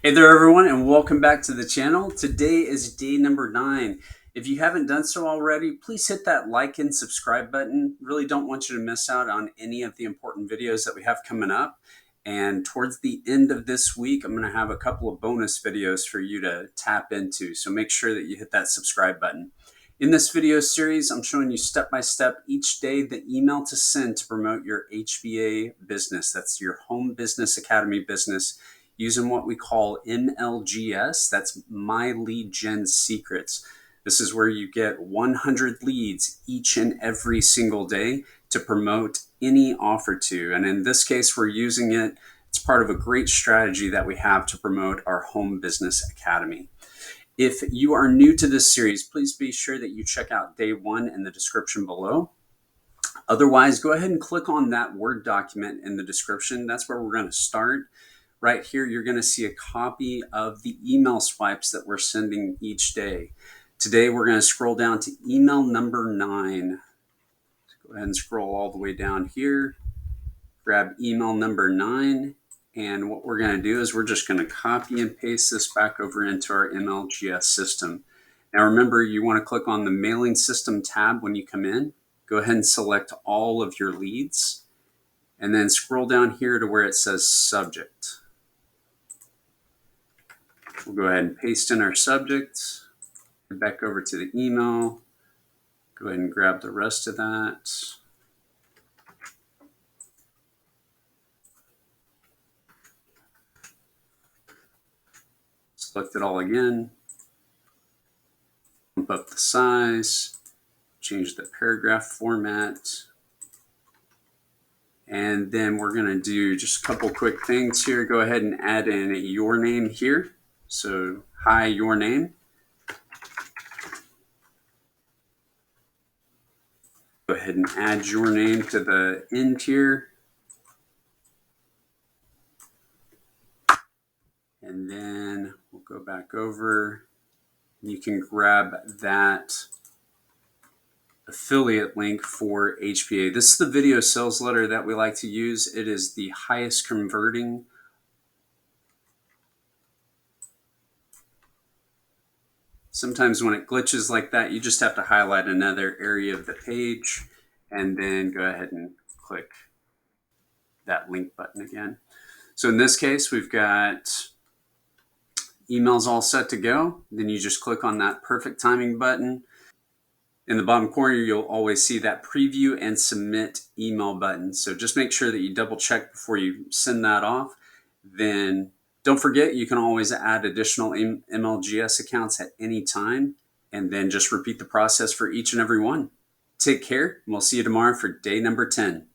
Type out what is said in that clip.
Hey there everyone, and welcome back to the channel. Today is day number 9. If you haven't done so already, please hit that like and subscribe button. Really don't want you to miss out on any of the important videos that we have coming up. And towards the end of this week, I'm going to have a couple of bonus videos for you to tap into. So make sure that you hit that subscribe button. In this video series, I'm showing you step by step each day the email to send to promote your HBA business. That's your Home Business Academy business, using what we call MLGS. That's My Lead Gen Secrets. This is where you get 100 leads each and every single day to promote any offer to. And in this case, we're using it. It's part of a great strategy that we have to promote our Home Business Academy. If you are new to this series, please be sure that you check out day 1 in the description below. Otherwise, go ahead and click on that Word document in the description. That's where we're going to start. Right here, you're going to see a copy of the email swipes that we're sending each day. Today, we're going to scroll down to email number 9. Go ahead and scroll all the way down here. Grab email number 9. And what we're going to do is we're just going to copy and paste this back over into our MLGS system. Now, remember, you want to click on the mailing system tab when you come in. Go ahead and select all of your leads. And then scroll down here to where it says subject. We'll go ahead and paste in our subject, head back over to the email, go ahead and grab the rest of that. Select it all again, bump up the size, change the paragraph format, and then we're going to do just a couple quick things here. Go ahead and add in your name here. So, hi, your name. Go ahead and add your name to the end here. And then we'll go back over. You can grab that affiliate link for HBA. This is the video sales letter that we like to use. It is the highest converting. Sometimes when it glitches like that, you just have to highlight another area of the page and then go ahead and click that link button again. So in this case, we've got emails all set to go. Then you just click on that perfect timing button. In the bottom corner, you'll always see that preview and submit email button. So just make sure that you double check before you send that off. Then don't forget, you can always add additional MLGS accounts at any time, and then just repeat the process for each and every one. Take care, and we'll see you tomorrow for day number 10.